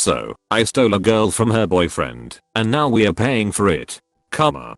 Also, I stole a girl from her boyfriend, and now we are paying for it. Comma.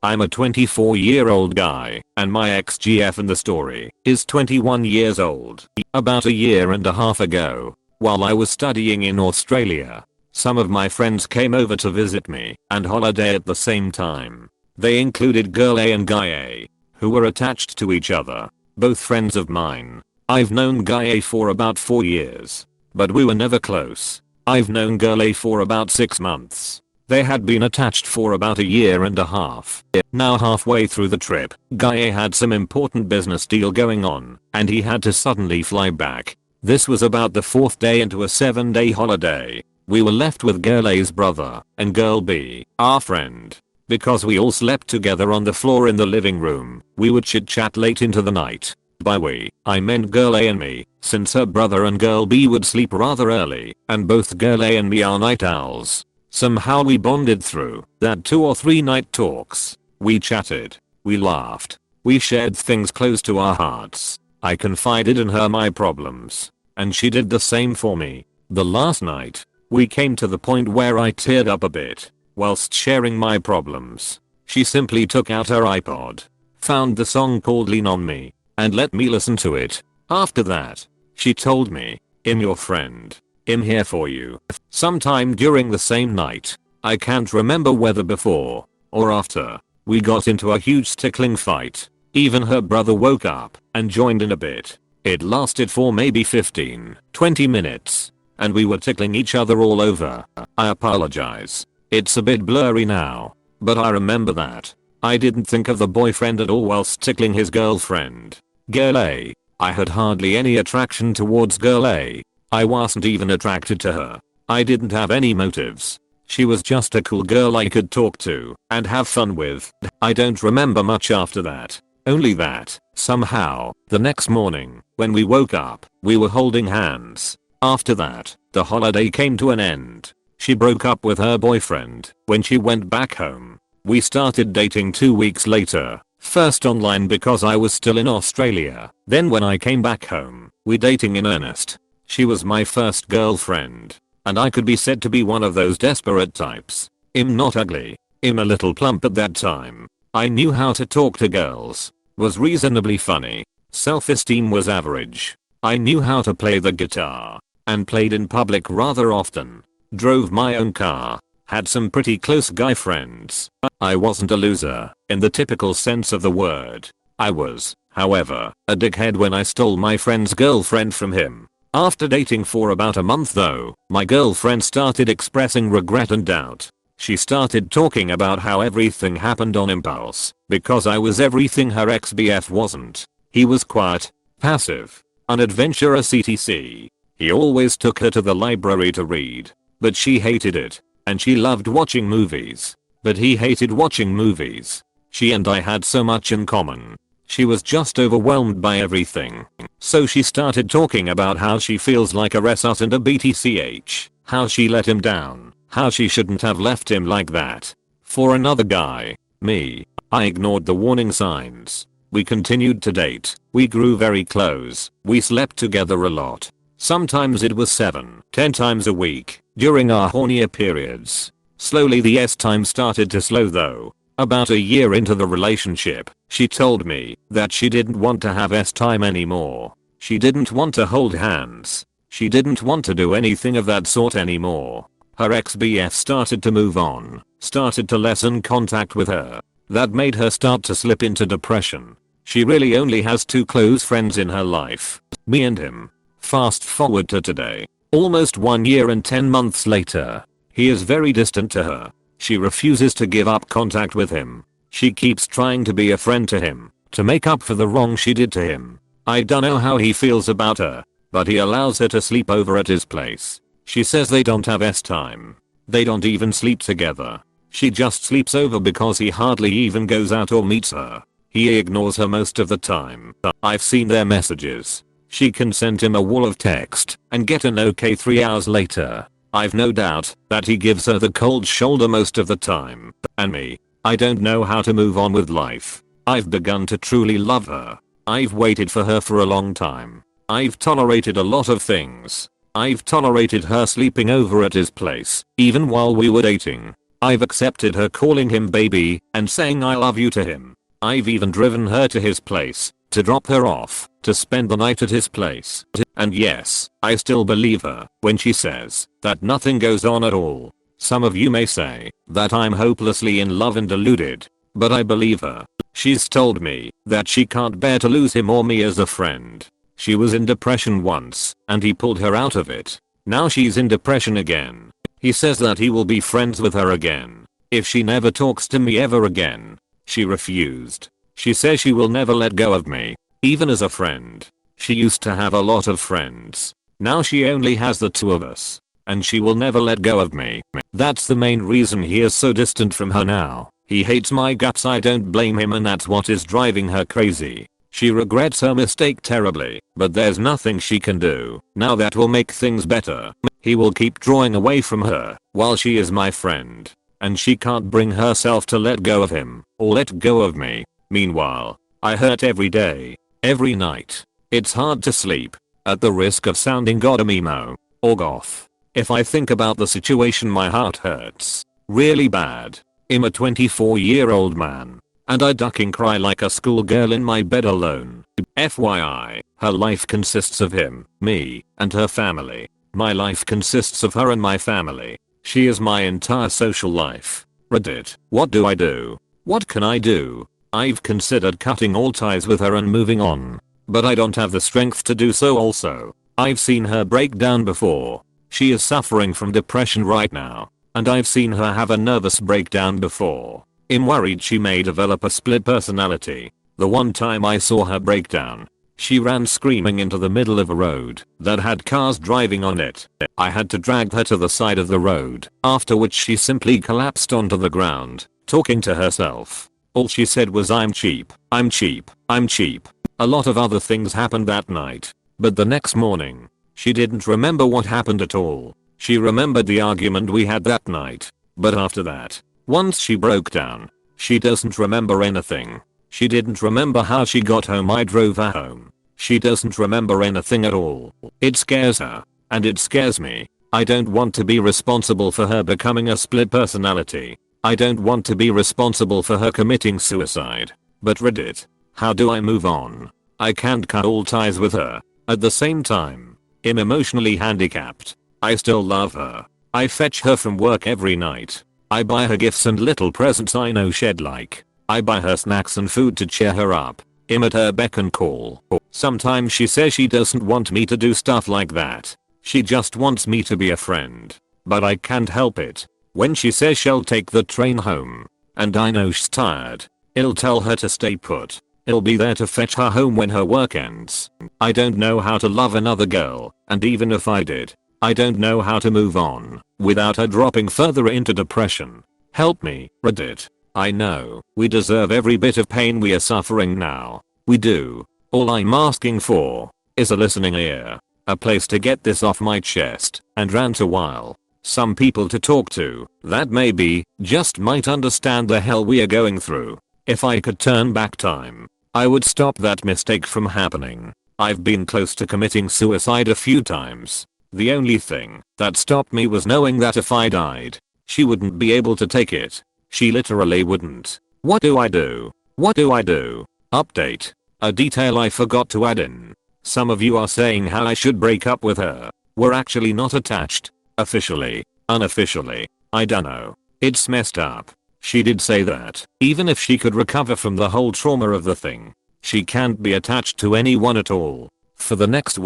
I'm a 24-year-old guy, and my ex-GF in the story is 21 years old. About a year and a half ago, while I was studying in Australia, some of my friends came over to visit me and holiday at the same time. They included girl A and guy A, who were attached to each other, both friends of mine. I've known guy A for about 4 years, but we were never close. I've known girl A for about 6 months. They had been attached for about a year and a half. Now halfway through the trip, guy A had some important business deal going on, and he had to suddenly fly back. This was about the 4th day into a 7-day holiday. We were left with girl A's brother and girl B, our friend. Because we all slept together on the floor in the living room, we would chit chat late into the night. By we, I meant girl A and me, since her brother and girl B would sleep rather early, and both girl A and me are night owls. Somehow we bonded through that 2 or 3 night talks. We chatted, we laughed, we shared things close to our hearts. I confided in her my problems, and she did the same for me. The last night, we came to the point where I teared up a bit. Whilst sharing my problems, she simply took out her iPod, found the song called Lean On Me, and let me listen to it. After that, she told me, "I'm your friend. I'm here for you." Sometime during the same night, I can't remember whether before or after, we got into a huge tickling fight. Even her brother woke up and joined in a bit. It lasted for maybe 15-20 minutes, and we were tickling each other all over. I apologize. It's a bit blurry now, but I remember that. I didn't think of the boyfriend at all whilst tickling his girlfriend. Girl A. I had hardly any attraction towards girl A. I wasn't even attracted to her. I didn't have any motives. She was just a cool girl I could talk to and have fun with. I don't remember much after that. Only that, somehow, the next morning, when we woke up, we were holding hands. After that, the holiday came to an end. She broke up with her boyfriend when she went back home. We started dating 2 weeks later, first online because I was still in Australia. Then when I came back home, we dating in earnest. She was my first girlfriend, and I could be said to be one of those desperate types. I'm not ugly. I'm a little plump at that time. I knew how to talk to girls, was reasonably funny. Self-esteem was average. I knew how to play the guitar, and played in public rather often. Drove my own car, had some pretty close guy friends. I wasn't a loser, in the typical sense of the word. I was, however, a dickhead when I stole my friend's girlfriend from him. After dating for about a month though, my girlfriend started expressing regret and doubt. She started talking about how everything happened on impulse, because I was everything her ex-BF wasn't. He was quiet, passive, unadventurous etc. He always took her to the library to read. But she hated it, and she loved watching movies. But he hated watching movies. She and I had so much in common. She was just overwhelmed by everything. So she started talking about how she feels like a resut and a BTCH, how she let him down, how she shouldn't have left him like that for another guy, me. I ignored the warning signs. We continued to date. We grew very close. We slept together a lot. Sometimes it was 7-10 times a week during our hornier periods. Slowly the S-time started to slow though. About a year into the relationship, she told me that she didn't want to have S-time anymore. She didn't want to hold hands. She didn't want to do anything of that sort anymore. Her ex-BF started to move on, started to lessen contact with her. That made her start to slip into depression. She really only has 2 close friends in her life, me and him. Fast forward to today, almost 1 year and 10 months later. He is very distant to her. She refuses to give up contact with him. She keeps trying to be a friend to him, to make up for the wrong she did to him. I don't know how he feels about her, but he allows her to sleep over at his place. She says they don't have S-time. They don't even sleep together. She just sleeps over because he hardly even goes out or meets her. He ignores her most of the time. I've seen their messages. She can send him a wall of text and get an okay 3 hours later. I've no doubt that he gives her the cold shoulder most of the time. And me, I don't know how to move on with life. I've begun to truly love her. I've waited for her for a long time. I've tolerated a lot of things. I've tolerated her sleeping over at his place, even while we were dating. I've accepted her calling him baby and saying I love you to him. I've even driven her to his place, to drop her off, to spend the night at his place. And yes, I still believe her when she says that nothing goes on at all. Some of you may say that I'm hopelessly in love and deluded, but I believe her. She's told me that she can't bear to lose him or me as a friend. She was in depression once, and he pulled her out of it. Now she's in depression again. He says that he will be friends with her again if she never talks to me ever again. She refused. She says she will never let go of me, even as a friend. She used to have a lot of friends. Now she only has the two of us, and she will never let go of me. That's the main reason he is so distant from her now. He hates my guts. I don't blame him, and that's what is driving her crazy. She regrets her mistake terribly, but there's nothing she can do now that will make things better. He will keep drawing away from her while she is my friend, and she can't bring herself to let go of him or let go of me. Meanwhile, I hurt every day, every night. It's hard to sleep, at the risk of sounding goddamn emo or goth. If I think about the situation, my heart hurts really bad. I'm a 24-year-old man, and I ducking cry like a schoolgirl in my bed alone. FYI, her life consists of him, me, and her family. My life consists of her and my family. She is my entire social life. Reddit. What do I do? What can I do? I've considered cutting all ties with her and moving on, but I don't have the strength to do so. Also, I've seen her break down before. She is suffering from depression right now, and I've seen her have a nervous breakdown before. I'm worried she may develop a split personality. The one time I saw her break down, she ran screaming into the middle of a road that had cars driving on it. I had to drag her to the side of the road, after which she simply collapsed onto the ground, talking to herself. All she said was, "I'm cheap, I'm cheap, I'm cheap." A lot of other things happened that night, but the next morning, she didn't remember what happened at all. She remembered the argument we had that night, but after that, once she broke down, she doesn't remember anything. She didn't remember how she got home. I drove her home. She doesn't remember anything at all. It scares her, and it scares me. I don't want to be responsible for her becoming a split personality. I don't want to be responsible for her committing suicide. But Reddit, how do I move on? I can't cut all ties with her. At the same time, I'm emotionally handicapped. I still love her. I fetch her from work every night. I buy her gifts and little presents I know she'd like. I buy her snacks and food to cheer her up. I'm at her beck and call. Sometimes she says she doesn't want me to do stuff like that. She just wants me to be a friend. But I can't help it. When she says she'll take the train home, and I know she's tired, I'll tell her to stay put. I'll be there to fetch her home when her work ends. I don't know how to love another girl, and even if I did, I don't know how to move on without her dropping further into depression. Help me, Reddit. I know we deserve every bit of pain we are suffering now. We do. All I'm asking for is a listening ear, a place to get this off my chest and rant a while. Some people to talk to that maybe just might understand the hell we are going through. If I could turn back time, I would stop that mistake from happening. I've been close to committing suicide a few times. The only thing that stopped me was knowing that if I died, she wouldn't be able to take it. She literally wouldn't. What do I do? What do I do? Update. A detail I forgot to add in. Some of you are saying how I should break up with her. We're actually not attached. Officially. Unofficially. I dunno. It's messed up. She did say that even if she could recover from the whole trauma of the thing, she can't be attached to anyone at all. For the next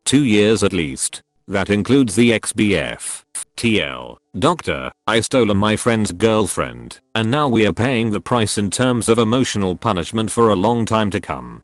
2 years at least. That includes the XBF. TL. Doctor, I stole my friend's girlfriend, and now we are paying the price in terms of emotional punishment for a long time to come.